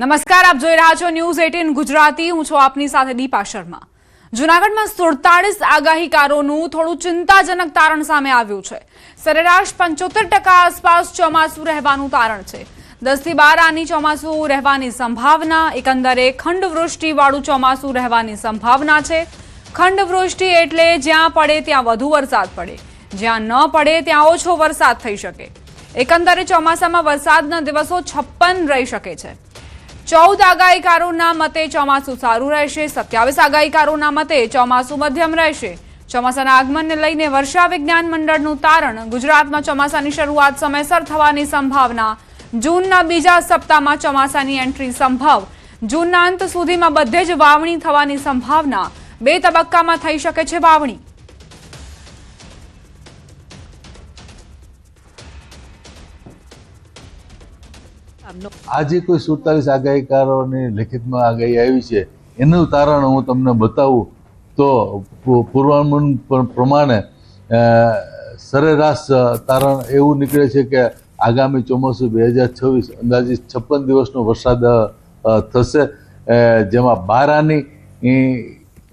નમસ્કાર, આપ જોઈ રહ્યા છો ન્યૂઝ 18 ગુજરાતી। હું છું આપની સાથે દીપા શર્મા। જૂનાગઢમાં 47 આગાહીકારોનું થોડું ચિંતાજનક તારણ સામે આવ્યું છે। સરેરાશ 75% આસપાસ ચોમાસું રહેવાનું તારણ છે। 10 થી 12 આની ચોમાસું રહેવાની સંભાવના। એકંદરે ખંડવૃષ્ટિવાળું ચોમાસું રહેવાની સંભાવના છે। ખંડવૃષ્ટિ એટલે જ્યાં પડે ત્યાં વધુ વરસાદ પડે, જ્યાં ન પડે ત્યાં ઓછો વરસાદ થઈ શકે। એકંદરે ચોમાસામાં વરસાદના દિવસો 56 રહી શકે છે। 14 આગાહીકારોના મતે ચોમાસું સારું રહેશે। 27 આગાહીકારોના મતે ચોમાસું મધ્યમ રહેશે। ચોમાસાના આગમનને લઈને વર્ષા વિજ્ઞાન મંડળનું તારણ। ગુજરાતમાં ચોમાસાની શરૂઆત સમયસર થવાની સંભાવના। જૂનના બીજા સપ્તાહમાં ચોમાસાની એન્ટ્રી સંભવ। જૂનના અંત સુધીમાં બધે જ વાવણી થવાની સંભાવના। 2 તબક્કામાં થઈ શકે છે વાવણી। આજે કોઈ 47 આગાહીકારોની લિખિતમાં આગાહી આવી છે, એનું તારણ હું તમને બતાવું તો પૂર્વાનુમાન પ્રમાણે સરેરાશ તારણ એવું નીકળે છે કે આગામી ચોમાસું 2026 અંદાજિત 56 દિવસનો વરસાદ થશે, જેમાં 12 આની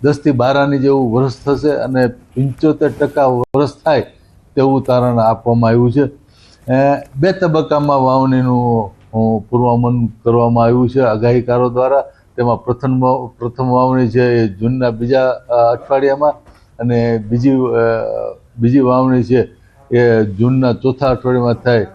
10 થી 12 આની જેવું વર્ષ થશે અને 75% વર્ષ થાય તેવું તારણ આપવામાં આવ્યું છે। 2 તબક્કામાં વાવણીનું પૂર્વાનુમાન કરવામાં આવ્યું છે આગાહીકારો દ્વારા। તેમાં પ્રથમ વાવણી છે એ જૂનના બીજા અઠવાડિયામાં અને બીજી વાવણી છે એ જૂનના ચોથા અઠવાડિયામાં થાય।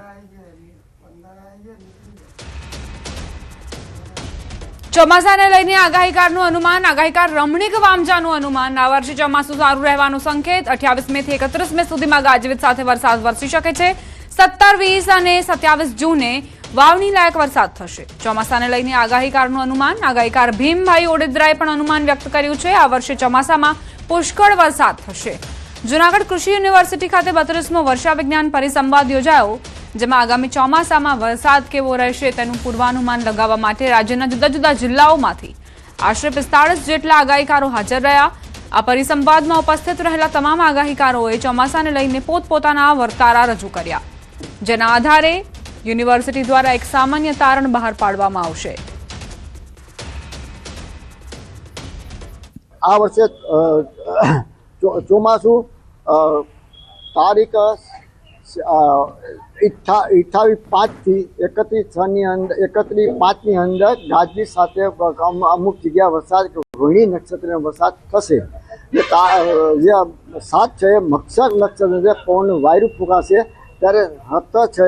ચોમાસાને લઈને આગાહીકારનું અનુમાન। આગાહીકાર રમણીક વામજાનું અનુમાન। આ વર્ષે ચોમાસું સારું રહેવાનું સંકેત। 28 મે થી 31 મે સુધીમાં ગાજવીજ સાથે વરસાદ વરસી શકે છે। 17, 20 અને 27 જૂને વાવણી લાયક વરસાદ થશે। ચોમાસાને લઈને આગાહીકારનું અનુમાન। આગાહીકાર ભીમભાઈ ઓડેદરાએ પણ અનુમાન વ્યક્ત કર્યું છે। આ વર્ષે ચોમાસામાં પુષ્કળ વરસાદ થશે। જૂનાગઢ કૃષિ યુનિવર્સિટી ખાતે 32મો વર્ષા વિજ્ઞાન પરિસંવાદ યોજાયો, જેમાં આગામી ચોમાસામાં વરસાદ કેવો રહેશે તેનું પૂર્વાનુમાન લગાવવા માટે રાજ્યના જુદા જુદા જિલ્લાઓમાંથી આશરે 45 જેટલા આગાહીકારો હાજર રહ્યા। આ પરિસંવાદમાં ઉપસ્થિત રહેલા તમામ આગાહીકારોએ ચોમાસાને લઈને પોતપોતાના વર્તારા રજૂ કર્યા, જેના આધારે યુનિવર્સિટી દ્વારા એક સામાન્ય તારણ બહાર પાડવામાં આવશે। આ વર્ષે ચોમાસું તારીખ 28/5 થી 31/5ની અંદર ગાજવીજ સાથે અમુક જગ્યા વરસાદ, રોહિણી નક્ષત્રનો વરસાદ થશે। જે 7 છે મક્ષર નક્ષત્ર છે, પવન વાયુ ફૂંકાશે, ત્યારે 7 છે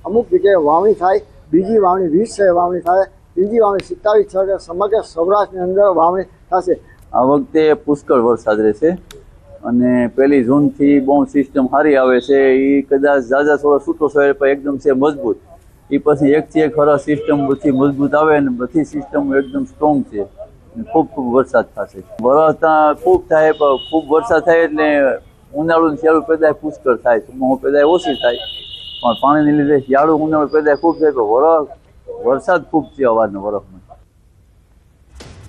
અમુક જગ્યાએ વાવણી થાય। બીજી વાવણી 20 છે વાવણી થાય। ત્રીજી વાવણી 27 છે, સમગ્ર સૌરાષ્ટ્રની અંદર વાવણી થશે। આ વખતે પુષ્કળ વરસાદ રહેશે અને 1 જૂનથી બોમ્બ સિસ્ટમ સારી આવે છે। એ કદાચ ઝાઝા થોડો છૂટો છવાય પણ એકદમ છે મજબૂત। એ પછી એકથી એક ખરા સિસ્ટમ બધી મજબૂત આવે અને બધી સિસ્ટમ એકદમ સ્ટ્રોંગ છે। ખૂબ વરસાદ થશે। વરસાદ ખૂબ થાય પણ ખૂબ વરસાદ થાય એટલે ઉનાળુની શિયાળુ પેદાય પુષ્કળ થાય, ચોમાસું પેદાય ઓછી થાય। પણ પાણીને લીધે શિયાળુ ઉનાળુ પેદાય ખૂબ થાય પણ વરસાદ ખૂબ છે અવારનવાર।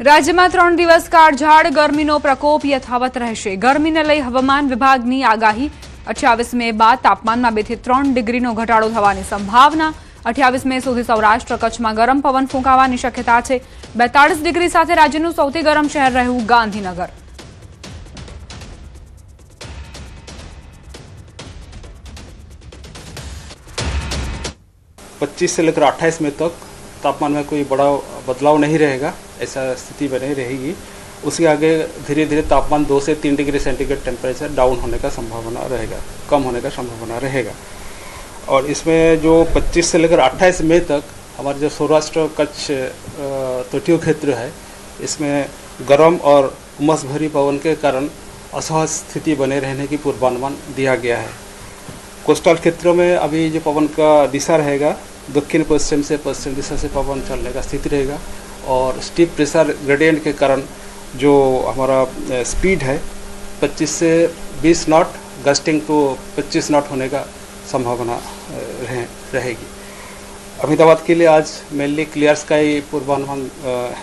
રાજ્યમાં 3 દિવસ કાળઝાળ ગરમીનો પ્રકોપ યથાવત રહેશે। ગરમીને લઈ હવામાન વિભાગની આગાહી। 28 મે બાદ તાપમાનમાં 2 થી 3 ડિગ્રીનો ઘટાડો થવાની સંભાવના। 28 મે સુધી સૌરાષ્ટ્ર કચ્છમાં ગરમ પવન ફૂંકાવાની શક્યતા છે। 42 ડિગ્રી સાથે રાજ્યનું સૌથી ગરમ શહેર રહ્યું ગાંધીનગર। पच्चीस से लेकर 28 मई तक तापमान में कोई बड़ा बदलाव नहीं रहेगा, ऐसा स्थिति बनी रहेगी। उसके आगे धीरे धीरे तापमान 2 से 3 डिग्री सेंटीग्रेड टेम्परेचर डाउन होने का संभावना रहेगा, कम होने का संभावना रहेगा। और इसमें जो 25 से लेकर 28 मई तक हमारे जो सौराष्ट्र कच्छ तटीय क्षेत्र है, इसमें गर्म और उमस भरी पवन के कारण असहज स्थिति बने रहने की पूर्वानुमान दिया गया है। कोस्टल क्षेत्रों में अभी जो पवन का दिशा रहेगा दक्षिण पश्चिम से पश्चिम दिशा से पवन चलने का स्थिति रहेगा। और स्टीप प्रेशर ग्रेडियंट के कारण जो हमारा स्पीड है 25 से 20 नॉट गस्टिंग टू 25 नॉट होने का संभावना रहेगी। अहमदाबाद के लिए आज मेनली क्लियर स्काई पूर्वानुमान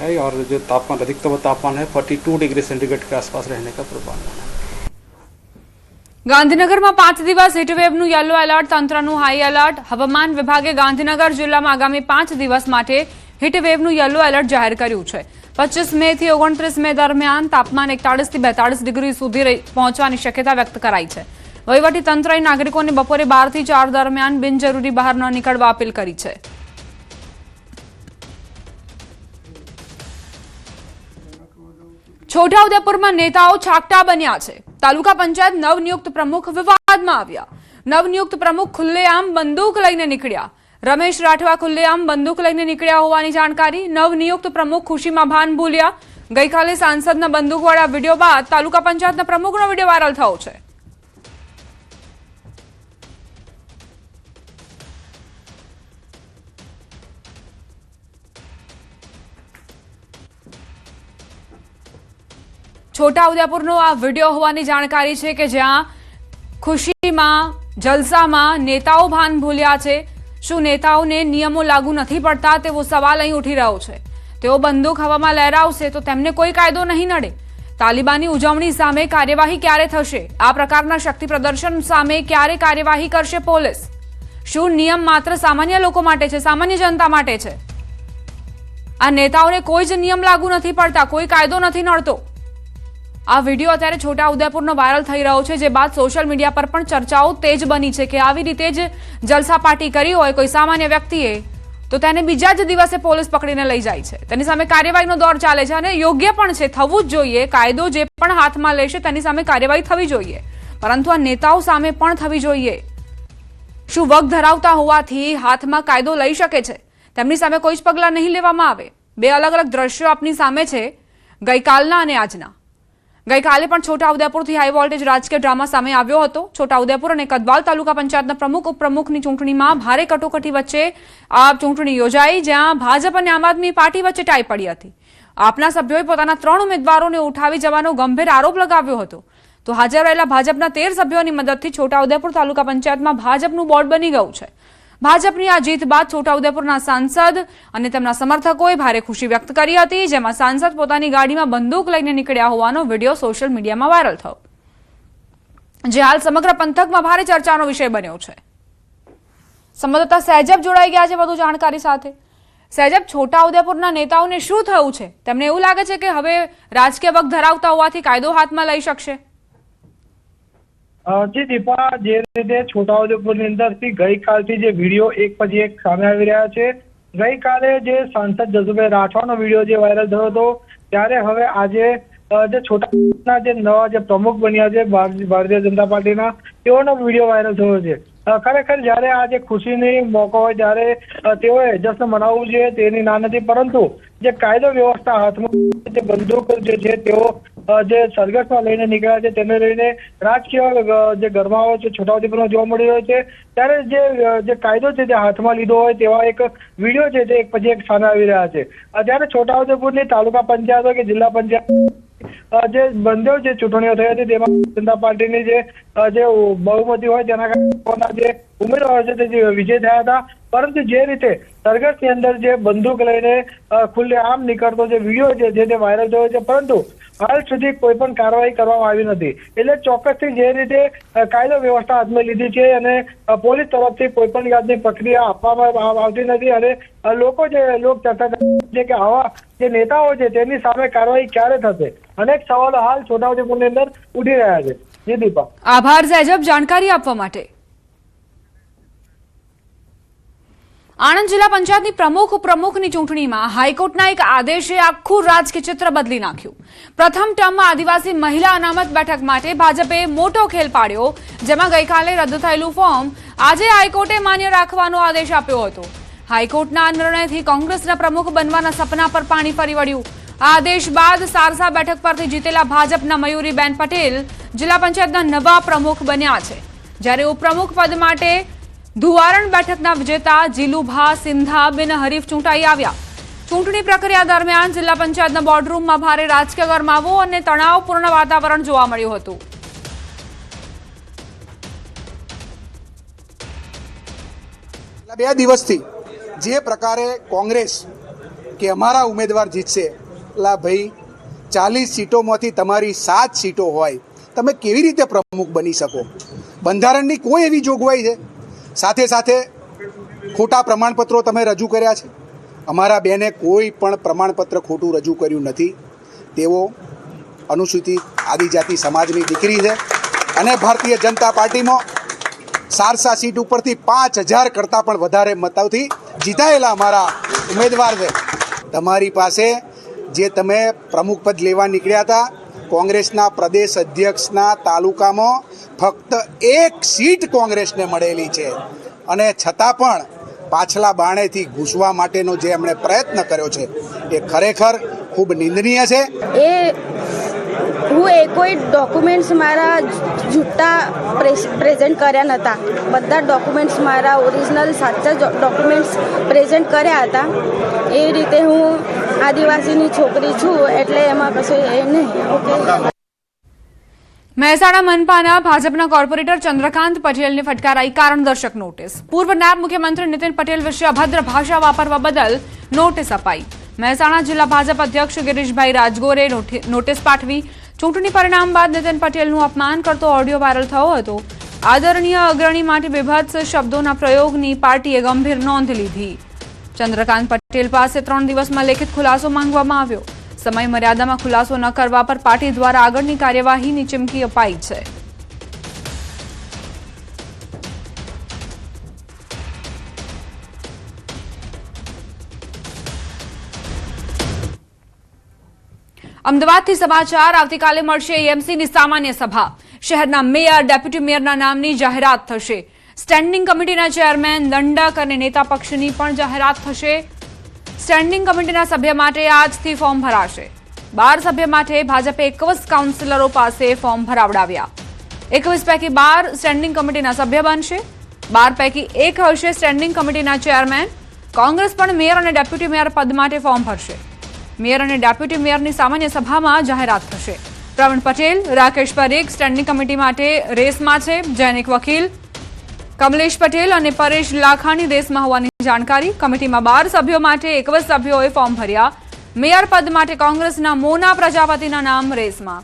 है और जो तापमान अधिकतम तापमान है 42 डिग्री सेंटीग्रेड के आसपास रहने का पूर्वानुमान है। ગાંધીનગરમાં 5 દિવસ હીટવેવનું યલો એલર્ટ, તંત્રનું હાઈ એલર્ટ। હવામાન વિભાગે ગાંધીનગર જિલ્લામાં આગામી 5 દિવસ માટે હીટ વેવનું યલો એલર્ટ જાહેર કર્યું છે. 25 મે થી 29 મે દરમિયાન તાપમાન 41 થી 42 ડિગ્રી સુધી પહોંચવાની શક્યતા વ્યક્ત કરાઈ છે. વહીવટી તંત્રએ નાગરિકોને બપોરે 12 થી 4 દરમિયાન બિનજરૂરી બહાર ન નીકળવા અપીલ કરી છે. છોટાઉદેપુરમાં નેતાઓ છાકટા બન્યા છે. તાલુકા પંચાયત નવનિયુક્ત પ્રમુખ વિવાદમાં આવ્યા. નવનિયુક્ત પ્રમુખ ખુલ્લેઆમ બંદૂક લઈને નીકળ્યા. રમેશ રાઠવા ખુલ્લેઆમ બંદૂક લઈને નીકળ્યા હોવાની જાણકારી. નવનિયુક્ત પ્રમુખ ખુશીમાં ભાન ભૂલ્યા. ગઈકાલે સાંસદના બંદૂકવાળા વિડીયો બાદ તાલુકા પંચાયતના પ્રમુખનો વિડીયો વાયરલ થયો છે. છોટાઉદેપુરનો આ વિડીયો હોવાની જાણકારી છે કે જ્યાં ખુશીમાં જલસામાં નેતાઓ ભાન ભૂલ્યા છે. શું નેતાઓને નિયમો લાગુ નથી પડતા તેવો સવાલ અહીં ઉઠી રહ્યો છે. તેઓ બંદૂક હવામાં લહેરાવશે તો તેમને કોઈ કાયદો નહીં નડે. તાલિબાની ઉજવણી સામે કાર્યવાહી ક્યારે થશે? આ પ્રકારના શક્તિ પ્રદર્શન સામે ક્યારે કાર્યવાહી કરશે પોલીસ? શું નિયમ માત્ર સામાન્ય લોકો માટે છે, સામાન્ય જનતા માટે છે? આ નેતાઓને કોઈ જ નિયમ લાગુ નથી પડતા, કોઈ કાયદો નથી નડતો. આ વિડીયો અત્યારે છોટાઉદેપુરનો વાયરલ થઈ રહ્યો છે, જે બાદ સોશિયલ મીડિયા પર પણ ચર્ચાઓ તેજ બની છે કે આવી રીતે જ જલસા પાર્ટી કરી હોય કોઈ સામાન્ય વ્યક્તિએ તો તેને બીજા જ દિવસે પોલીસ પકડીને લઈ જાય છે. તેની સામે કાર્યવાહીનો દોર ચાલે છે અને યોગ્ય પણ છે, થવું જ જોઈએ. કાયદો જે પણ હાથમાં લેશે તેની સામે કાર્યવાહી થવી જોઈએ, પરંતુ આ નેતાઓ સામે પણ થવી જોઈએ. શું વગ ધરાવતા હોવાથી હાથમાં કાયદો લઈ શકે છે? તેમની સામે કોઈ જ પગલાં નહીં લેવામાં આવે. બે અલગ અલગ દ્રશ્યો આપની સામે છે, ગઈકાલના અને આજના. ગઈકાલે પણ છોટાઉદેપુરથી હાઈ વોલ્ટેજ રાજકીય ડ્રામા સામે આવ્યો હતો. છોટાઉદેપુર અને કદવાલ તાલુકા પંચાયતના પ્રમુખ ઉપપ્રમુખની ચૂંટણીમાં ભારે કટોકટી વચ્ચે આ ચૂંટણી યોજાઈ, જ્યાં ભાજપ અને આમ આદમી પાર્ટી વચ્ચે ટાઈ પડી હતી. આપના સભ્યોએ પોતાના 3 ઉમેદવારોને ઉઠાવી જવાનો ગંભીર આરોપ લગાવ્યો હતો. તો હાજર રહેલા ભાજપના 13 સભ્યોની મદદથી છોટાઉદેપુર તાલુકા પંચાયતમાં ભાજપનું બોર્ડ બની ગયું છે. ભાજપની આ જીત બાદ છોટાઉદેપુરના સાંસદ અને તેમના સમર્થકોએ ભારે ખુશી વ્યક્ત કરી હતી, જેમાં સાંસદ પોતાની ગાડીમાં બંદૂક લઈને નીકળ્યા હોવાનો વિડીયો સોશિયલ મીડિયામાં વાયરલ થયો, જે હાલ સમગ્ર પંથકમાં ભારે ચર્ચાનો વિષય બન્યો છે. સંવાદદાતા સહેજબ જોડાઈ ગયા છે વધુ જાણકારી સાથે. સહેજબ, છોટાઉદેપુરના નેતાઓને શું થયું છે? તેમને એવું લાગે છે કે હવે રાજકીય વગ ધરાવતા હોવાથી કાયદો હાથમાં લઈ શકશે? જી દીપા, જે રીતે છોટાઉદેપુરની અંદરથી ગઈકાલથી જે વિડીયો એક પછી એક સામે આવી રહ્યા છે. ગઈકાલે જે સાંસદ જસુભાઈ રાઠવાનો વિડીયો જે વાયરલ થયો હતો, ત્યારે હવે આજે જે છોટાઉદેપુરના જે નવા જે પ્રમુખ બન્યા છે ભારતીય જનતા પાર્ટીના, તેઓનો વિડીયો વાયરલ થયો છે. ખરેખર જ્યારે આ જે ખુશીની મોકો હોય ત્યારે તેઓએ જશ્ન મનાવવું જોઈએ તેની ના નથી, પરંતુ જે કાયદો વ્યવસ્થા હાથમાં જે બંદૂક જે છે તેઓ જે સરઘસમાં લઈને નીકળ્યા છે તેને લઈને રાજકીય જે ગરમાવો છે છોટાઉદેપુરમાં જોવા મળી રહ્યો છે. ત્યારે જે કાયદો છે તે હાથમાં લીધો હોય તેવા એક વિડીયો છે તે એક પછી એક સામે આવી રહ્યા છે. ત્યારે છોટાઉદેપુરની તાલુકા પંચાયત હોય કે જિલ્લા પંચાયત જે બંને જે ચૂંટણીઓ થઈ હતી તેમાં જનતા પાર્ટીની જે બહુમતી હોય તેના કારણે જે ઉમેદવારો છે તે વિજય થયા હતા. પરંતુ જે રીતે સરઘસની અંદર જે બંદૂક લઈને ખુલ્લેઆમ નીકળતો જે વિડીયો છે જે તે વાયરલ થયો છે, પરંતુ હાલ સુધી કોઈ પણ કાર્યવાહી કરવામાં આવી નથી. એટલે ચોક્કસથી જે રીતે કાયદો વ્યવસ્થા હાથમાં લીધી છે અને પોલીસ તરફથી કોઈ પણ જાતની પ્રક્રિયા આપવામાં આવતી નથી અને લોકો ચર્ચા છે કે આવા જે નેતાઓ છે તેની સામે કાર્યવાહી ક્યારે થશે? અનેક સવાલો હાલ છોટાઉદેપુરની અંદર ઉઠી રહ્યા છે. જી દીપા. આભાર સહેજબ જાણકારી આપવા માટે. આણંદ જિલ્લા પંચાયતની પ્રમુખ ઉપપ્રમુખની ચૂંટણીમાં હાઈકોર્ટના એક આદેશે આખું રાજકીય ચિત્ર બદલી નાખ્યું. પ્રથમ ટર્મમાં આદિવાસી મહિલા અનામત બેઠક માટે ભાજપે મોટો ખેલ પાડ્યો, જેમાં ગઈકાલે રદ થયેલું ફોર્મ આજે હાઈકોર્ટે માન્ય રાખવાનો આદેશ આપ્યો હતો. હાઈકોર્ટના આ નિર્ણયથી કોંગ્રેસના પ્રમુખ બનવાના સપના પર પાણી ફરી વળ્યું. આ આદેશ બાદ સારસા બેઠક પરથી જીતેલા ભાજપના મયુરીબેન પટેલ જિલ્લા પંચાયતના નવા પ્રમુખ બન્યા છે, જ્યારે ઉપપ્રમુખ પદ માટે ધુવારણ બેઠકના વિજેતા જીલુભા સિંધા બિનહરીફ ચૂંટાઈ આવ્યા. ચૂંટણી પ્રક્રિયા દરમિયાન જિલ્લા પંચાયતના બોર્ડરૂમમાં ભારે રાજકીય ગરમાવો અને તણાવપૂર્ણ વાતાવરણ જોવા મળ્યું હતું. બે દિવસથી જે પ્રકારે કોંગ્રેસ કે અમારા ઉમેદવાર જીતશે, એટલે ભાઈ 40 સીટોમાંથી તમારી 7 સીટો હોય, તમે કેવી રીતે પ્રમુખ બની શકો? બંધારણની કોઈ એવી જોગવાઈ છે? સાથે સાથે ખોટા પ્રમાણપત્રો તમે રજૂ કર્યા છે. અમારા બેને કોઈ પણ પ્રમાણપત્ર ખોટું રજૂ કર્યું નથી. તેઓ અનુસૂચિત આદિજાતિ સમાજની દીકરી છે અને ભારતીય જનતા પાર્ટીમાં સારસા સીટ ઉપરથી 5000 કરતાં પણ વધારે મતોથી જીતાયેલા અમારા ઉમેદવાર છે. તમારી પાસે જે તમે પ્રમુખ પદ લેવા નીકળ્યા હતા, કોંગ્રેસના પ્રદેશ અધ્યક્ષના તાલુકામાં ફક્ત 1 સીટ કોંગ્રેસને મળેલી છે અને છતાં પણ પાછલા બાણેથી ઘૂસવા માટેનો જે એમણે પ્રયત્ન કર્યો છે એ ખરેખર ખૂબ નિંદનીય છે. હું કોઈ ડોક્યુમેન્ટ્સ મારા જૂઠા પ્રેઝન્ટ કર્યા નહોતા. બધા ડોક્યુમેન્ટ્સ મારા ઓરિજિનલ સાચા ડોક્યુમેન્ટ્સ પ્રેઝન્ટ કર્યા હતા. એ રીતે હું આદિવાસીની છોકરી છું એટલે એમાં કશું એ નહીં. ઓકે. મહેસાણા મનપાના ભાજપના કોર્પોરેટર ચંદ્રકાંત પટેલને ફટકારાઈ કારણદર્શક નોટિસ. પૂર્વ નાયબ મુખ્યમંત્રી નીતિન પટેલ વિશે અભદ્ર ભાષા વાપરવા બદલ નોટિસ અપાઈ. મહેસાણા જિલ્લા ભાજપ અધ્યક્ષ ગિરીશભાઈ રાજગોરે નોટિસ પાઠવી. ચૂંટણી પરિણામ બાદ નીતિન પટેલનું અપમાન કરતો ઓડિયો વાયરલ થયો હતો. આદરણીય અગ્રણી માટે વિભત્સ શબ્દોના પ્રયોગની પાર્ટીએ ગંભીર નોંધ લીધી. ચંદ્રકાંત પટેલ પાસે 3 દિવસમાં લેખિત ખુલાસો માંગવામાં આવ્યો. સમય મર્યાદામાં ખુલાસો ન કરવા પર પાર્ટી દ્વારા આગળની કાર્યવાહીની ચીમકી અપાઈ છે. અમદાવાદથી સમાચાર. આવતીકાલે મળશે એએમસીની સામાન્ય સભા. શહેરના મેયર, ડેપ્યુટી મેયરના નામની જાહેરાત થશે. સ્ટેન્ડિંગ કમિટીના ચેરમેન, દંડક અને નેતા પક્ષની પણ જાહેરાત થશે. સ્ટેન્ડિંગ કમિટીના સભ્ય માટે આજથી ફોર્મ ભરાશે. 12 સભ્ય માટે ભાજપે 21 કાઉન્સિલરો પાસે ફોર્મ ભરાવડાવ્યા. 21 પૈકી 12 સ્ટેન્ડિંગ કમિટીના સભ્ય બનશે. 12 પૈકી 1 હશે સ્ટેન્ડિંગ કમિટીના ચેરમેન. કોંગ્રેસ પણ મેયર અને ડેપ્યુટી મેયર પદ માટે ફોર્મ ભરશે. મેયર અને ડેપ્યુટી મેયરની સામાન્ય સભામાં જાહેરાત થશે. પ્રવીણ પટેલ, રાકેશ પરીખ સ્ટેન્ડિંગ કમિટી માટે રેસમાં છે. જૈનિક વકીલ, કમલેશ પટેલ અને પરેશ લાખાણી રેસમાં હોવાની જાણકારી. કમિટીમાં 12 સભ્યો માટે 21 સભ્યોએ ફોર્મ ભર્યા. મેયર પદ માટે કોંગ્રેસના મોના પ્રજાપતિના નામ રેસમાં.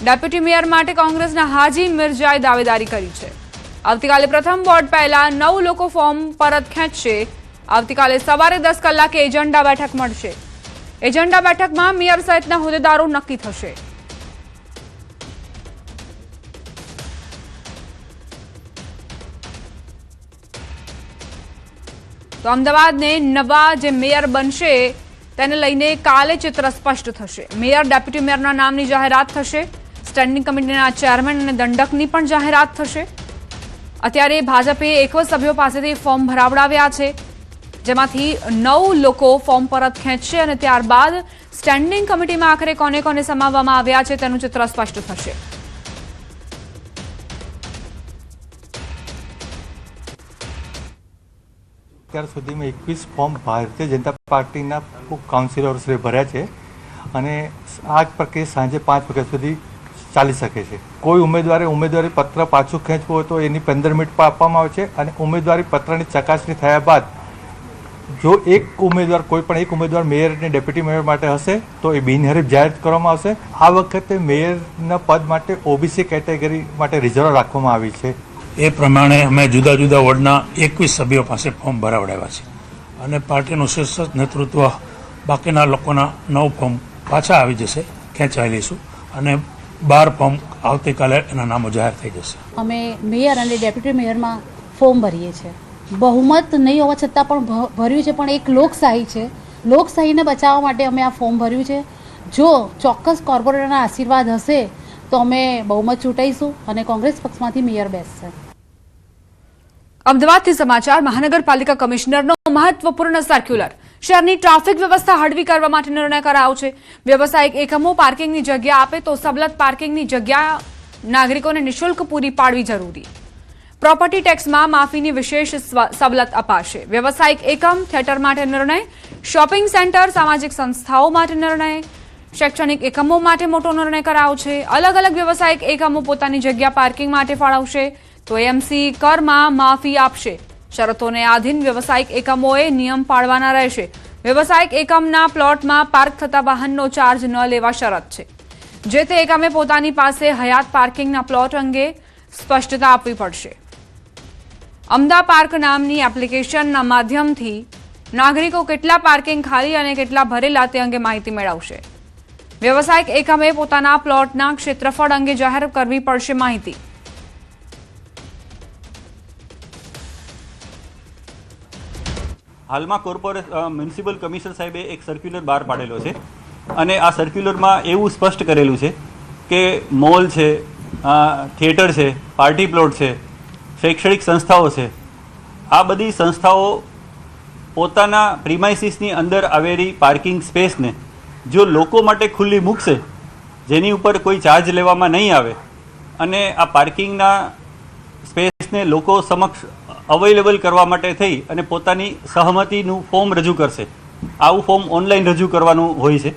ડેપ્યુટી મેયર માટે કોંગ્રેસના હાજી મિર્જાએ દાવેદારી કરી છે. આવતીકાલે પ્રથમ વોર્ડ પહેલા 9 લોકો ફોર્મ પરત ખેંચશે. આવતીકાલે સવારે 10 કલાકે એજન્ડા બેઠક મળશે. એજન્ડા બેઠકમાં મેયર સહિતના હોદ્દેદારો નક્કી થશે. તો અમદાવાદને નવા જે મેયર બનશે તેને લઈને કાલે ચિત્ર સ્પષ્ટ થશે. મેયર, ડેપ્યુટી મેયરના નામની જાહેરાત થશે. સ્ટેન્ડિંગ કમિટીના ચેરમેન અને દંડકની પણ જાહેરાત થશે. અત્યારે ભાજપે 21 સભ્યો પાસેથી ફોર્મ ભરાવડાવ્યા છે, જેમાંથી 9 લોકો ફોર્મ પરત ખેંચશે અને ત્યારબાદ સ્ટેન્ડિંગ કમિટીમાં આખરે કોને કોને સમાવવામાં આવ્યા છે તેનું ચિત્ર સ્પષ્ટ થશે. અત્યાર સુધીમાં 21 ફોર્મ ભારતીય જનતા પાર્ટીના કાઉન્સિલર્સએ ભર્યા છે અને આ પ્રક્રિયા સાંજે 5 વાગ્યા સુધી ચાલી શકે છે. કોઈ ઉમેદવારી પત્ર પાછું ખેંચવું હોય તો એની 15 મિનિટ આપવામાં આવે છે અને ઉમેદવારી પત્રની ચકાસણી થયા બાદ જો કોઈ પણ એક ઉમેદવાર મેયર અને ડેપ્યુટી મેયર માટે હશે તો એ બિનહરીફ જાહેર કરવામાં આવશે. આ વખતે મેયરના પદ માટે ઓબીસી કેટેગરી માટે રિઝર્વ રાખવામાં આવી છે. એ પ્રમાણે અમે જુદા જુદા વોર્ડના 21 સભ્યો પાસે ફોર્મ ભરાવડાવ્યા છે અને પાર્ટીનું શીર્ષ નેતૃત્વ બાકીના લોકોના 9 ફોર્મ પાછા આવી જશે, ખેંચાઈ લઈશું અને 12 ફોર્મ આવતીકાલે એના નામો જાહેર થઈ જશે. અમે મેયર અને ડેપ્યુટી મેયરમાં ફોર્મ ભરીએ છીએ. બહુમત નહીં હોવા છતાં પણ ભર્યું છે, પણ એક લોકશાહી છે. લોકશાહીને બચાવવા માટે અમે આ ફોર્મ ભર્યું છે. જો ચોક્કસ કોર્પોરેટરના આશીર્વાદ હશે તો અમે બહુમત ચૂંટાઈશું અને કોંગ્રેસ પક્ષમાંથી મેયર બેસશે. અમદાવાદથી સમાચાર. મહાનગરપાલિકા કમિશનરનો મહત્વપૂર્ણ સર્ક્યુલર. શહેરની ટ્રાફિક વ્યવસ્થા હળવી કરવા માટે નિર્ણય કરાયો છે. વ્યવસાયિક એકમો પાર્કિંગની જગ્યા આપે તો સવલત પાર્કિંગની જગ્યા નાગરિકોને નિઃશુલ્ક પૂરી પાડવી જરૂરી. પ્રોપર્ટી ટેક્સમાં માફીની વિશેષ સવલત અપાશે. વ્યવસાયિક એકમ, થિયેટર માટે નિર્ણય. શોપિંગ સેન્ટર, સામાજિક સંસ્થાઓ માટે નિર્ણય. શૈક્ષણિક એકમો માટે મોટો નિર્ણય કરાયો છે. અલગ અલગ વ્યવસાયિક એકમો પોતાની જગ્યા પાર્કિંગ માટે ફાળવશે તો એમસી કરમાં માફી આપશે. શરતોને આધીન વ્યવસાયિક એકમોએ નિયમ પાળવાના રહેશે. વ્યવસાયિક એકમના પ્લોટમાં પાર્ક થતા વાહનનો ચાર્જ ન લેવા શરત છે. જે તે એકમે પોતાની પાસે હયાત પાર્કિંગના પ્લોટ અંગે સ્પષ્ટતા આપવી પડશે. અમદા પાર્ક નામની એપ્લિકેશનના માધ્યમથી નાગરિકો કેટલા પાર્કિંગ ખાલી અને કેટલા ભરેલા તે અંગે માહિતી મેળવશે. વ્યવસાયિક એકમે પોતાના પ્લોટના ક્ષેત્રફળ અંગે જાહેર કરવી પડશે માહિતી. હાલમાં મ્યુનિસિપલ કમિશનર સાહેબે એક સર્ક્યુલર બહાર પાડેલો છે અને આ સર્ક્યુલરમાં એવું સ્પષ્ટ કરેલું છે કે મોલ છે, થિયેટર છે, પાર્ટી પ્લોટ છે, શૈક્ષણિક સંસ્થાઓ છે, આ બધી સંસ્થાઓ પોતાના પ્રિમાઇસીસની અંદર આવેલી પાર્કિંગ સ્પેસને જો લોકો માટે ખુલ્લી મૂકશે, જેની ઉપર કોઈ ચાર્જ લેવામાં નહીં આવે અને આ પાર્કિંગના સ્પેસને લોકો સમક્ષ અવેલેબલ કરવા માટે થઈ અને પોતાની સહમતિનું ફોર્મ રજૂ કરશે. આવું ફોર્મ ઓનલાઈન રજૂ કરવાનું હોય છે.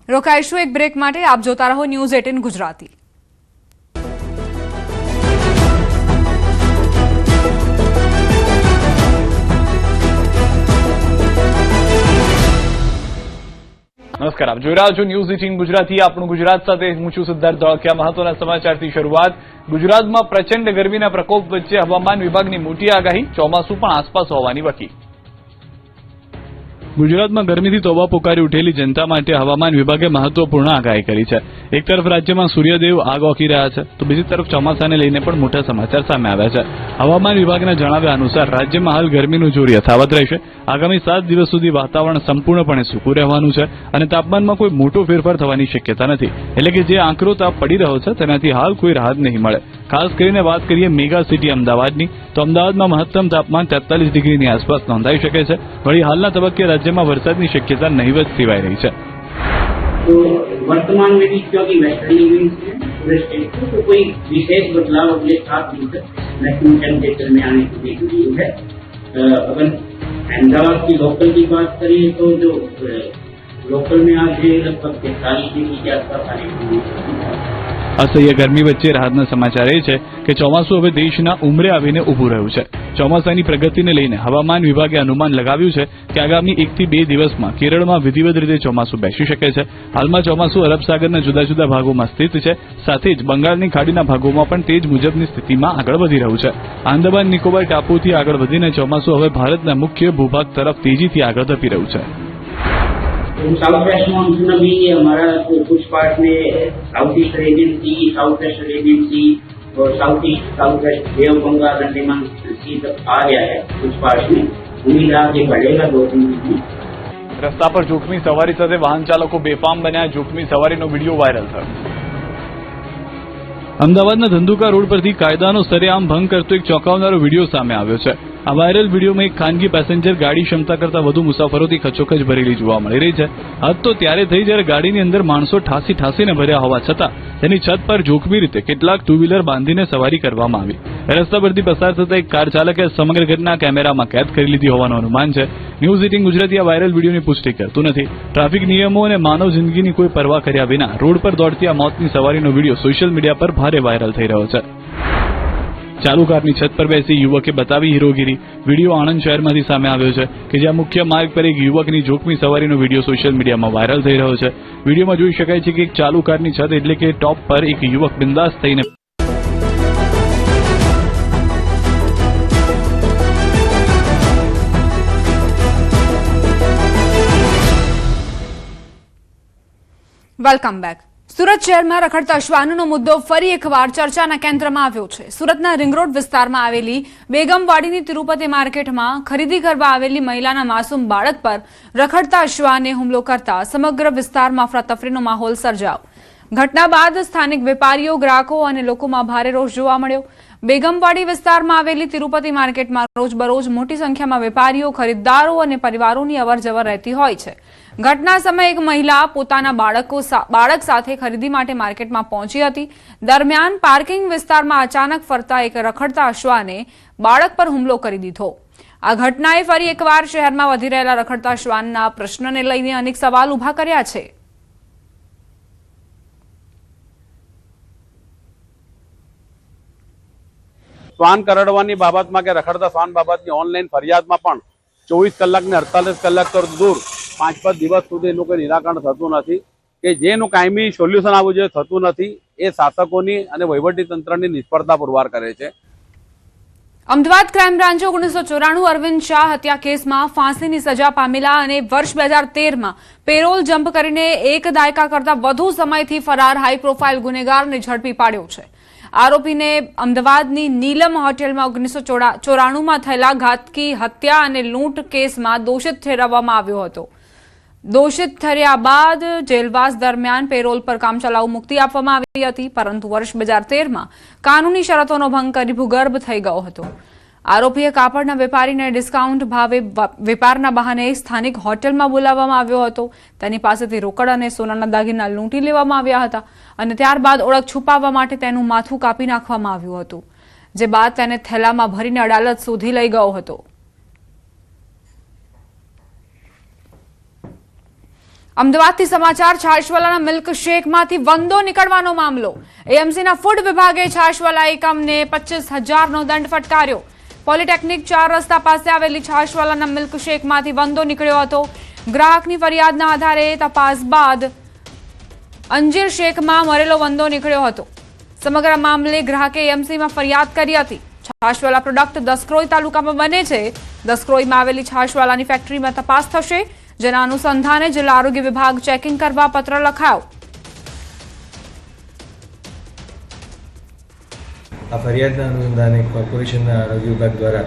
રોકાઈશું એક બ્રેક માટે. આપ જોતા રહો ન્યૂઝ 18 ગુજરાતી. નમસ્કાર, આપ જોઈ રહ્યા છો ન્યૂઝ 18 ગુજરાતી. આપણું ગુજરાત સાથે હું છું સિદ્ધાર્થ ધોળકિયા. મહત્વના સમાચારથી શરૂઆત. ગુજરાતમાં પ્રચંડ ગરમીના પ્રકોપ વચ્ચે હવામાન વિભાગની મોટી આગાહી, ચોમાસું પણ આસપાસ હોવાની વકી. ગુજરાતમાં ગરમીથી તોબા પોકારી ઉઠેલી જનતા માટે હવામાન વિભાગે મહત્વપૂર્ણ આગાહી કરી છે. એક તરફ રાજ્યમાં સૂર્યદેવ આગ ઓકી રહ્યા છે તો બીજી તરફ ચોમાસાને લઈને પણ મોટા સમાચાર સામે આવ્યા છે. હવામાન વિભાગના જણાવ્યા અનુસાર રાજ્યમાં હાલ ગરમીનું જોર યથાવત રહેશે. આગામી 7 દિવસ સુધી વાતાવરણ સંપૂર્ણપણે સૂકું રહેવાનું છે અને તાપમાનમાં કોઈ મોટો ફેરફાર થવાની શક્યતા નથી. એટલે કે જે આંકરો તાપ પડી રહ્યો છે તેનાથી હાલ કોઈ રાહત નહીં મળે. ખાસ કરીને વાત કરીએ મેગા સિટી અમદાવાદની, તો અમદાવાદમાં મહત્તમ તાપમાન 43 ડિગ્રીની આસપાસ નોંધાઈ શકે છે. વળી હાલના તબક્કે રાજ્યમાં વરસાદની શક્યતા નહીવત સેવાઈ રહી છે. तो वर्तमान में भी क्योंकि वेस्टर्न इवेंट्स है पूरे स्टेट को, तो कोई विशेष बदलाव अगले 7 दिन तक मैक्सिमम टेम्परेचर में आने की देखी है. अगर अहमदाबाद की लोकल की बात करें तो जो लोकल में आज लगभग 43 डिग्री के आसपास आने की. અસહ્ય ગરમી વચ્ચે રાહતના સમાચાર એ છે કે ચોમાસું હવે દેશના ઉંમરે આવીને ઊભું રહ્યું છે. ચોમાસાની પ્રગતિને લઈને હવામાન વિભાગે અનુમાન લગાવ્યું છે કે આગામી 1 થી 2 દિવસમાં કેરળમાં વિધિવત રીતે ચોમાસું બેસી શકે છે. હાલમાં ચોમાસું અરબ સાગરના જુદા જુદા ભાગોમાં સ્થિત છે. સાથે જ બંગાળની ખાડીના ભાગોમાં પણ તે જ મુજબની સ્થિતિમાં આગળ વધી રહ્યું છે. આંદામાન નિકોબાર ટાપુથી આગળ વધીને ચોમાસું હવે ભારતના મુખ્ય ભૂભાગ તરફ તેજીથી આગળ ધપી રહ્યું છે. साउथ वेस्ट मानसून अभी हमारा कुछ पार्ट में south east Arabian sea, south west Arabian sea और south east south west bay of Bengal Andaman sea तक आ गया है. कुछ पार्ट में उम्मीद आगे बढ़ेगा 2-3 दिन में. રસ્તા પર જોખમી સવારી સાથે વાહન ચાલકો બેફામ બન્યા. જોખમી સવારીનો વિડીયો વાયરલ થયો. અમદાવાદના ધંધુકા રોડ પરથી કાયદાનો સરેઆમ ભંગ કરતો એક ચોંકાવનારો વિડીયો સામે આવ્યો છે. આ વાયરલ વિડીયોમાં એક ખાનગી પેસેન્જર ગાડી ક્ષમતા કરતા વધુ મુસાફરોથી ખચોખચ ભરેલી જોવા મળી રહી છે. હદ તો ત્યારે થઈ જ્યારે ગાડીની અંદર માણસો ઠાસીને ભર્યા હોવા છતાં તેની છત પર જોખમી રીતે કેટલાક ટુ વ્હીલર બાંધીને સવારી કરવામાં આવી. રસ્તા પરથી પસાર થતા એક કાર ચાલકે સમગ્ર ઘટના કેમેરામાં કેદ કરી લીધી હોવાનું અનુમાન છે. ન્યૂઝ 18 ગુજરાતી આ વાયરલ વિડીયોની પુષ્ટિ કરતું નથી. ટ્રાફિક નિયમો અને માનવ જિંદગીની કોઈ પરવા કર્યા વિના રોડ પર દોડતી આ મોતની સવારીનો વિડીયો સોશિયલ મીડિયા પર ભારે વાયરલ થઈ રહ્યો છે. ચાલુ કારની છત પર બેસી યુવકે બતાવી હીરોગીરી. વિડીયો આણંદ શહેરમાંથી સામે આવ્યો છે કે જ્યાં મુખ્ય માર્ગ પર એક યુવકની જોખમી સવારીનો વિડીયો સોશિયલ મીડિયામાં વાયરલ થઈ રહ્યો છે. વિડીયોમાં જોઈ શકાય છે કે એક ચાલુ કારની છત એટલે કે ટોપ પર એક યુવક બિંદાસ થઈને વેલકમ બેક. સુરત શહેરમાં રખડતા શ્વાનનો મુદ્દો ફરી એકવાર ચર્ચાના કેન્દ્રમાં આવ્યો છે. સુરતના રિંગ રોડ વિસ્તારમાં આવેલી બેગમવાડીની તિરુપતિ માર્કેટમાં ખરીદી કરવા આવેલી મહિલાના માસૂમ બાળક પર રખડતા શ્વાને હુમલો કરતા સમગ્ર વિસ્તારમાં અફરાતફરીનો માહોલ સર્જાયો. ઘટના બાદ સ્થાનિક વેપારીઓ, ગ્રાહકો અને લોકોમાં ભારે રોષ જોવા મળ્યો. બેગમવાડી વિસ્તારમાં આવેલી તિરુપતિ માર્કેટમાં રોજબરોજ મોટી સંખ્યામાં વેપારીઓ, ખરીદદારો અને પરિવારોની અવરજવર રહેતી હોય છે. ઘટના સમયે એક મહિલા પોતાના બાળક સાથે ખરીદી માટે માર્કેટમાં પહોંચી હતી. દરમિયાન પાર્કિંગ વિસ્તારમાં અચાનક ફરતા એક રખડતા શ્વાને બાળક પર હુમલો કરી દીધો. આ ઘટનાએ ફરી એકવાર શહેરમાં વધી રહેલા રખડતા શ્વાનના પ્રશ્નને લઈને અનેક સવાલ ઉભા કર્યા છે. શ્વાન કરડવાની બાબતમાં કે રખડતા શ્વાન બાબતની ઓનલાઈન ફરિયાદમાં પણ 24 કલાક ને 48 કલાક તો દૂર 5-5 દિવસ સુધી એનું કોઈ નિરાકરણ થતું નથી કે જેનું કાયમી સોલ્યુશન આવવું જોઈએ થતું નથી. એ શાસકોની અને વહીવટી તંત્રની નિષ્ફળતા પુરવાર કરે છે. અમદાવાદ ક્રાઇમ બ્રાન્ચે 1994 અરવિંદ શાહ હત્યા કેસમાં ફાંસીની સજા પામેલા અને વર્ષ 2013માં પેરોલ જમ્પ કરીને એક દાયકા કરતા વધુ સમયથી ફરાર હાઈ પ્રોફાઇલ ગુનેગારને ઝડપી પાડ્યો છે. આરોપીને અમદાવાદની નીલમ હોટેલમાં 1994માં થયેલા ઘાતકી હત્યા અને લૂંટ કેસમાં દોષિત ઠેરવવામાં આવ્યો હતો. દોષિત ઠર્યા બાદ જેલવાસ દરમિયાન પેરોલ પર કામચલાઉ મુક્તિ આપવામાં આવી હતી, પરંતુ વર્ષ 2013માં કાનૂની શરતોનો ભંગ કરી ભૂગર્ભ થઈ ગયો હતો. આરોપીએ કાપડના વેપારીને ડિસ્કાઉન્ટ ભાવે વેપારના બહાને સ્થાનિક હોટેલમાં બોલાવવામાં આવ્યો હતો. તેની પાસેથી રોકડ અને સોનાના દાગીના લૂંટી લેવામાં આવ્યા હતા અને ત્યારબાદ ઓળખ છુપાવવા માટે તેનું માથું કાપી નાખવામાં આવ્યું હતું, જે બાદ તેને થેલામાં ભરીને અદાલત સુધી લઈ ગયો હતો. અમદાવાદથી સમાચાર. છાશવાલાના મિલ્ક શેકમાંથી વંદો નીકળવાનો મામલો. એએમસીના ફૂડ વિભાગે છાશવાલા એકમને 25,000નો દંડ ફટકાર્યો. પોલિટેકનિક 4 રસ્તા પાસે આવેલી છાશવાલાના મિલ્ક શેકમાંથી વંદો નીકળ્યો હતો. ગ્રાહકની ફરિયાદના આધારે તપાસ બાદ અંજીર શેકમાં મરેલો વંદો નીકળ્યો હતો. સમગ્ર મામલે ગ્રાહકે એએમસીમાં ફરિયાદ કરી હતી. છાશવાલા પ્રોડક્ટ દસક્રોઈ તાલુકામાં બને છે. દસક્રોઈમાં આવેલી છાશવાલાની ફેક્ટરીમાં તપાસ થશે, જેના અનુસંધાને જિલ્લા આરોગ્ય વિભાગ ચેકિંગ કરવા પત્ર લખાયો. આ ફરિયાદના અનુસંધાને કોર્પોરેશનના આરોગ્ય વિભાગ દ્વારા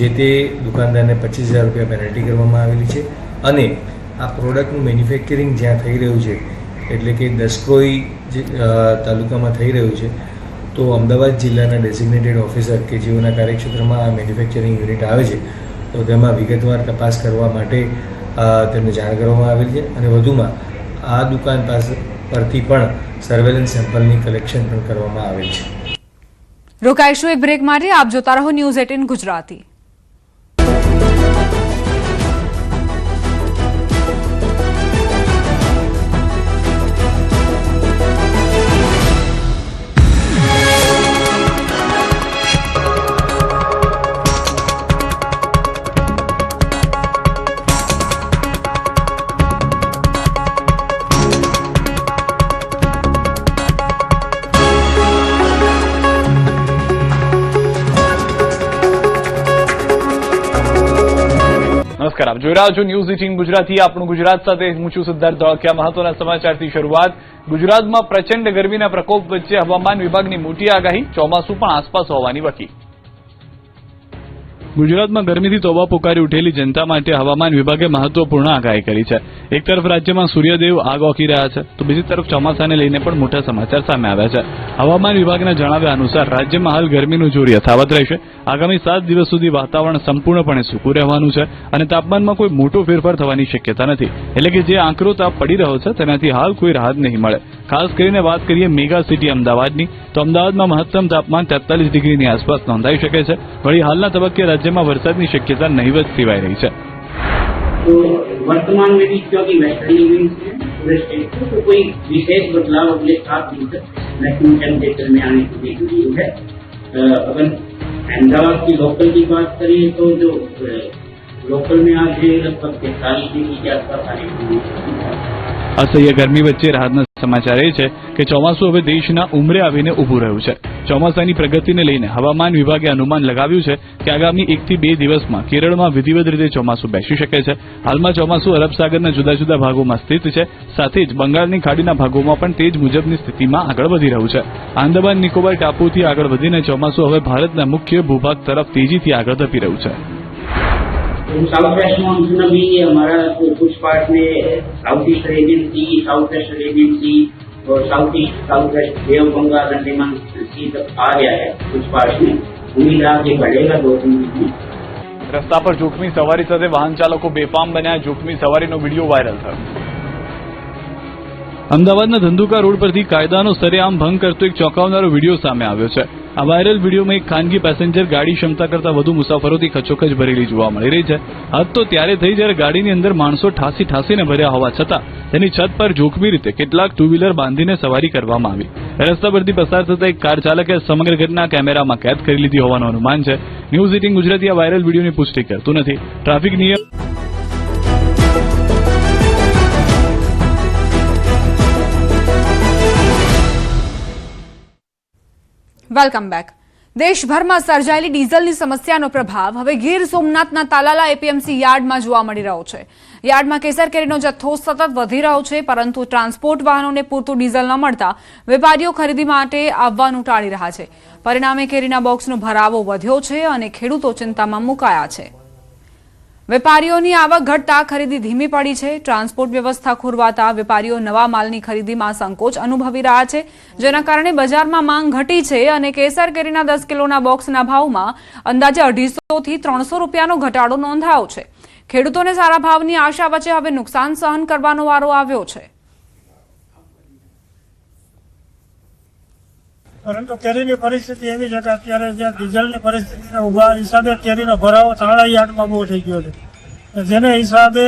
જે તે દુકાનદારને 25,000 રૂપિયા પેનલ્ટી કરવામાં આવેલી છે અને આ પ્રોડક્ટનું મેન્યુફેક્ચરિંગ જ્યાં થઈ રહ્યું છે, એટલે કે દસક્રોઈ તાલુકામાં થઈ રહ્યું છે, તો અમદાવાદ જિલ્લાના ડેઝિગ્નેટેડ ઓફિસર કે જેઓના કાર્યક્ષેત્રમાં આ મેન્યુફેક્ચરિંગ યુનિટ આવે છે, તો તેમાં વિગતવાર તપાસ કરવા માટે તેમને જાણ કરવામાં આવેલી છે અને વધુમાં આ દુકાન પાસે પરથી પણ સર્વેલન્સ સેમ્પલની કલેક્શન પણ કરવામાં આવેલ છે. રોકાઈશું એક બ્રેક માટે. આપ જોતા રહો ન્યૂઝ 18 ગુજરાતી. નમસ્કાર, આપ જોઈ રહ્યા છો ન્યૂઝ 18 ગુજરાતી. આપણું ગુજરાત સાથે હું છું સિદ્ધાર્થ ધોળકિયા. મહત્વના સમાચારથી શરૂઆત. ગુજરાતમાં પ્રચંડ ગરમીના પ્રકોપ વચ્ચે હવામાન વિભાગની મોટી આગાહી. ચોમાસું પણ આસપાસ હોવાની વકી. ગુજરાતમાં ગરમીથી તોબા પોકારી ઉઠેલી જનતા માટે હવામાન વિભાગે મહત્વપૂર્ણ આગાહી કરી છે. એક તરફ રાજ્યમાં સૂર્યદેવ આગ ઓકી રહ્યા છે, તો બીજી તરફ ચોમાસાને લઈને પણ મોટા સમાચાર સામે આવ્યા છે. હવામાન વિભાગના જણાવ્યા અનુસાર રાજ્યમાં હાલ ગરમીનું જોર યથાવત રહેશે. આગામી 7 દિવસ સુધી વાતાવરણ સંપૂર્ણપણે સૂકું રહેવાનું છે અને તાપમાનમાં કોઈ મોટો ફેરફાર થવાની શક્યતા નથી. એટલે કે જે આકરો તાપ પડી રહ્યો છે તેનાથી હાલ કોઈ રાહત નહીં મળે. ખાસ કરીને વાત કરીએ મેગા સિટી અમદાવાદની, તો અમદાવાદમાં મહત્તમ તાપમાન 43 ડિગ્રીની આસપાસ નોંધાઈ શકે છે. વળી હાલના તબક્કે રાજ્યમાં વરસાદની શક્યતા નહીવત સેવાઈ રહી છે. तो वर्तमान में भी क्योंकि वेस्टर्ली विंड्स है पूरे स्टेट को, तो कोई विशेष बदलाव अगले 7 दिन तक मैक्सिमम टेम्परेचर में आने की देखी है. अगर अहमदाबाद की लोकल की बात करें तो जो लोकल में आज लगभग 43 डिग्री के आसपास आने की. અસહ્ય ગરમી વચ્ચે રાહતના સમાચાર એ છે કે ચોમાસું હવે દેશના ઉંમરે આવીને ઊભું રહ્યું છે. ચોમાસાની પ્રગતિને લઈને હવામાન વિભાગે અનુમાન લગાવ્યું છે કે આગામી 1 થી 2 દિવસમાં કેરળમાં વિધિવત રીતે ચોમાસું બેસી શકે છે. હાલમાં ચોમાસું અરબ સાગરના જુદા જુદા ભાગોમાં સ્થિત છે. સાથે જ બંગાળની ખાડીના ભાગોમાં પણ તેજ મુજબની સ્થિતિમાં આગળ વધી રહ્યું છે. આંદામાન નિકોબાર ટાપુથી આગળ વધીને ચોમાસું હવે ભારતના મુખ્ય ભૂભાગ તરફ તેજીથી આગળ ધપી રહ્યું છે. साउथ वेस्ट मानसून अभी हमारा कुछ पार्ट में south east Arabian sea, south west Arabian sea और south east south west bay of Bengal Andaman sea तक आ गया है. कुछ पार्ट में उम्मीद है कि बढ़ेगा 2-3 दिन में. રસ્તા પર જોખમી સવારી સાથે વાહન ચાલકો બેફામ બન્યા. જોખમી સવારીનો વિડીયો વાયરલ થયો. અમદાવાદના ધંધુકા રોડ પરથી કાયદાનો સરેઆમ ભંગ કરતો એક ચોંકાવનારો વિડીયો સામે આવ્યો છે. આ વાયરલ વિડીયોમાં એક ખાનગી પેસેન્જર ગાડી ક્ષમતા કરતા વધુ મુસાફરોથી ખચોખચ ભરેલી જોવા મળી રહી છે. હદ તો ત્યારે થઈ જ્યારે ગાડીની અંદર માણસો ઠાસીને ભર્યા હોવા છતાં તેની છત પર જોખમી રીતે કેટલાક ટુ વ્હીલર બાંધીને સવારી કરવામાં આવી. રસ્તા પરથી પસાર થતા એક કાર ચાલકે સમગ્ર ઘટના કેમેરામાં કેદ કરી લીધી હોવાનું અનુમાન છે. ન્યૂઝ 18 ગુજરાતી આ વાયરલ વિડીયોની પુષ્ટિ કરતું નથી. ટ્રાફિક નિયમ વેલકમ બેક. દેશભરમાં સર્જાયેલી ડીઝલની સમસ્યાનો પ્રભાવ હવે ગીર સોમનાથના તાલાલા એપીએમસી યાર્ડમાં જોવા મળી રહ્યો છે. યાર્ડમાં કેસર કેરીનો જથ્થો સતત વધી રહ્યો છે, પરંતુ ટ્રાન્સપોર્ટ વાહનોને પૂરતું ડીઝલ ન મળતા વેપારીઓ ખરીદી માટે આવવાનું ટાળી રહ્યા છે. પરિણામે કેરીના બોક્સનો ભરાવો વધ્યો છે અને ખેડૂતો ચિંતામાં મુકાયા છે. વેપારીઓની આવક ઘટતા ખરીદી ધીમી પડી છે. ટ્રાન્સપોર્ટ વ્યવસ્થા ખોરવાતા વેપારીઓ નવા માલની ખરીદીમાં સંકોચ અનુભવી રહ્યા છે, જેના કારણે બજારમાં માંગ ઘટી છે અને કેસર કેરીના 10 કિલોના બોક્સના ભાવમાં અંદાજે 250 થી 300 રૂપિયાનો ઘટાડો નોંધાયો છે. ખેડૂતોને સારા ભાવની આશા વચ્ચે હવે નુકસાન સહન કરવાનો વારો આવ્યો છે. પરંતુ કેરીની પરિસ્થિતિ એવી છે કે અત્યારે જ્યાં ડીઝલની પરિસ્થિતિને ઉભા હિસાબે કેરીનો ભરાવો તાળા યાર્ડમાં બહુ થઈ ગયો છે, જેને હિસાબે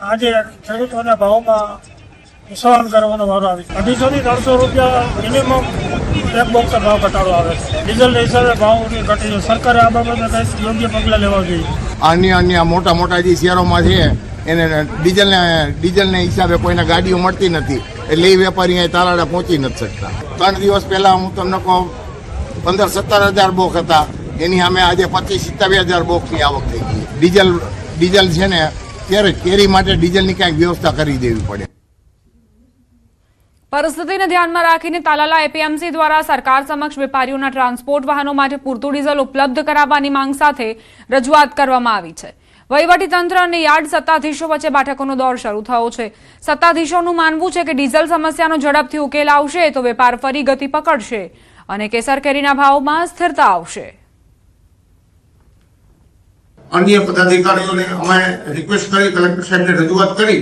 આજે ખેડૂતોના ભાવમાં સહન કરવાનો વારો આવે છે. 250 થી 300 રૂપિયા મિનિમમ એક બોક્સ ભાવ ઘટાડો આવે છે. ડીઝલના હિસાબે ભાવ ઘટી છે. સરકારે આ બાબતે કંઈક યોગ્ય પગલાં લેવા જોઈએ. અન્ય મોટા જે શહેરોમાં છે એને ડીઝલના હિસાબે કોઈને ગાડીઓ મળતી નથી, એટલે એ વેપારી અહીં તાલાળા પહોંચી નથી શકતા. 3 દિવસ પહેલા હું તમને કહું 15-17 હજાર બોક હતા, એની સામે આજે 25-27 હજાર બોકની આવક થઈ ગઈ. ડીઝલ છે ને ત્યારે કેરી માટે ડીઝલની કાંઈક વ્યવસ્થા કરી દેવી પડે. પરિસ્થિતિને ધ્યાનમાં રાખીને તાલાલા એપીએમસી દ્વારા સરકાર સમક્ષ વેપારીઓના ટ્રાન્સપોર્ટ વાહનો માટે પૂરતું ડીઝલ ઉપલબ્ધ કરાવવાની માંગ સાથે રજૂઆત કરવામાં આવી છે. વહીવટીતંત્ર અને યાર્ડ સત્તાધીશો વચ્ચે બેઠકોનો દોર શરૂ થયો છે. સત્તાધીશોનું માનવું છે કે ડીઝલ સમસ્યાનો ઝડપથી ઉકેલ આવશે તો વેપાર ફરી ગતિ પકડશે અને કેસર કેરીના ભાવમાં સ્થિરતા આવશે. અન્ય પદાધિકારીઓને અમે રિક્વેસ્ટ કરી કલેક્ટર સાહેબને રજૂઆત કરી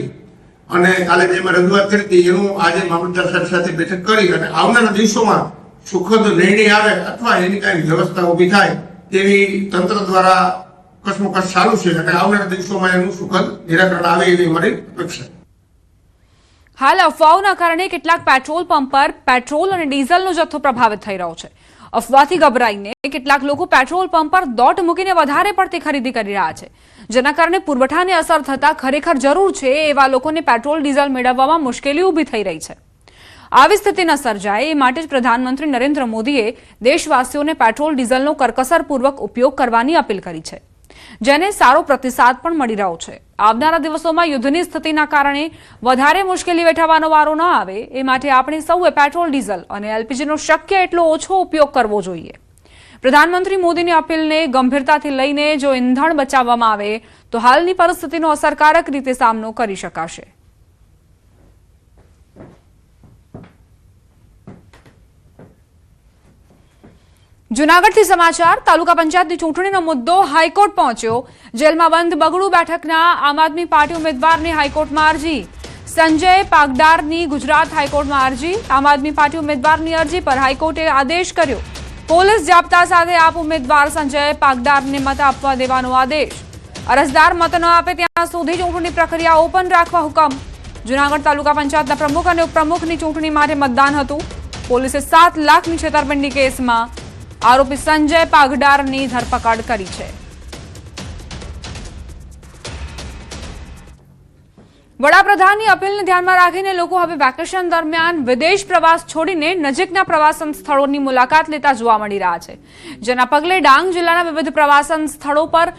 અને કાલે જે મેં રજૂઆત કરી હતી એનું આજે મામલતદાર સાહેબ સાથે બેઠક કરી અને આવનારા દિવસોમાં સુખદ નિર્ણય આવે અથવા એની કાંઈ વ્યવસ્થા ઊભી થાય તેવી તંત્ર દ્વારા કસમકસ ચાલુ છે અને આવનારા દિવસોમાં એનું સુખદ નિરાકરણ આવે એવી મારી અપેક્ષા. હાલ અફવાઓના કારણે કેટલાક પેટ્રોલ પંપ પર પેટ્રોલ અને ડીઝલનો જથ્થો પ્રભાવિત થઈ રહ્યો છે. અફવાથી ગભરાઈને કેટલાક લોકો પેટ્રોલ પંપ પર દોટ મૂકીને વધારે પડતી ખરીદી કરી રહ્યા છે, જેના કારણે પુરવઠાને અસર થતા ખરેખર જરૂર છે એવા લોકોને પેટ્રોલ ડીઝલ મેળવવામાં મુશ્કેલી ઊભી થઈ રહી છે. આવી સ્થિતિ ન સર્જાય એ માટે જ પ્રધાનમંત્રી નરેન્દ્ર મોદીએ દેશવાસીઓને પેટ્રોલ ડીઝલનો કરકસરપૂર્વક ઉપયોગ કરવાની અપીલ કરી છે, જેને સારો પ્રતિસાદ પણ મળી રહ્યો છે. આવનારા દિવસોમાં યુદ્ધની સ્થિતિના કારણે વધારે મુશ્કેલી વેઠવાનો વારો ન આવે એ માટે આપણે સૌએ પેટ્રોલ ડીઝલ અને એલપીજીનો શક્ય એટલો ઓછો ઉપયોગ કરવો જોઈએ. પ્રધાનમંત્રી મોદીની અપીલને ગંભીરતાથી લઈને જો ઈંધણ બચાવવામાં આવે તો હાલની પરિસ્થિતિનો અસરકારક રીતે સામનો કરી શકાશે. જૂનાગઢથી સમાચાર. તાલુકા પંચાયતની ચૂંટણીનો મુદ્દો હાઈકોર્ટ પહોંચ્યો. જેલમાં બંધ બગડુ બેઠકના આમ આદમી પાર્ટી ઉમેદવારની હાઈકોર્ટમાં અરજી. સંજય પાગડારની ગુજરાત હાઈકોર્ટમાં અરજી. આમ આદમી પાર્ટી ઉમેદવારની અરજી પર હાઈકોર્ટે આદેશ કર્યો. પોલીસ જાપ્તા સાથે આપ ઉમેદવાર સંજય પાગડારને મત આપવા દેવાનો આદેશ. અરજદાર મત ન આપે ત્યાં સુધી ચૂંટણી પ્રક્રિયા ઓપન રાખવા હુકમ. જૂનાગઢ તાલુકા પંચાયતના પ્રમુખ અને ઉપપ્રમુખની ચૂંટણી માટે મતદાન હતું. પોલીસે 7 લાખની છેતરપિંડી કેસમાં આરોપી સંજય પાગડારની ધરપકડ કરી છે. વડાપ્રધાનની અપીલને ધ્યાનમાં રાખીને લોકો હવે વેકેશન દરમિયાન વિદેશ પ્રવાસ છોડીને નજીકના પ્રવાસન સ્થળોની મુલાકાત લેતા જોવા મળી રહ્યા છે, જેના પગલે ડાંગ જિલ્લાના વિવિધ પ્રવાસન સ્થળો પર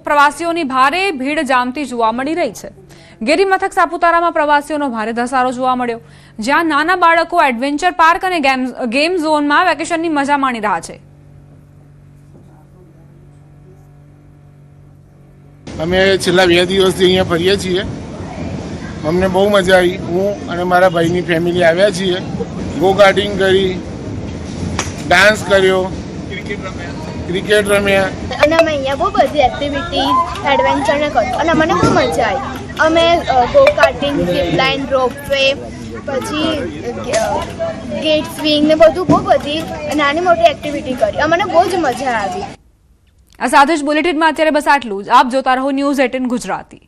પ્રવાસીઓની ભારે ભીડ જામતી જોવા મળી રહી છે. ગિરિમથક સાપુતારામાં પ્રવાસીઓનો ભારે ધસારો જોવા મળ્યો, જ્યાં નાના બાળકો એડવેન્ચર પાર્ક અને ગેમ ઝોનમાં વેકેશનની મજા માણી રહ્યા છે. અમે છેલ્લા 2 દિવસથી અહીંયા ફરીએ છીએ. અમને બહુ મજા આવી. હું અને મારા ભાઈની ફેમિલી આવ્યા છીએ. ગો કાર્ટિંગ કરી, ડાન્સ કર્યો, ક્રિકેટ રમ્યા અને અમે અહીંયા બહુ બધી એક્ટિવિટીઝ એડવેન્ચર ને કર્યું અને મને બહુ મજા આવી. અમે ગો કાર્ટિંગ, ઝીપ લાઇન, રોપવે, પછી ગેટ સ્વિંગ ને બધું બહુ બધી નાની મોટી એક્ટિવિટી કરી. અમને બહુ જ મજા આવી. આ સાથે જ બુલેટિનમાં અત્યારે બસ આટલું જ. આપ જોતા રહો ન્યૂઝ 18 ગુજરાતી.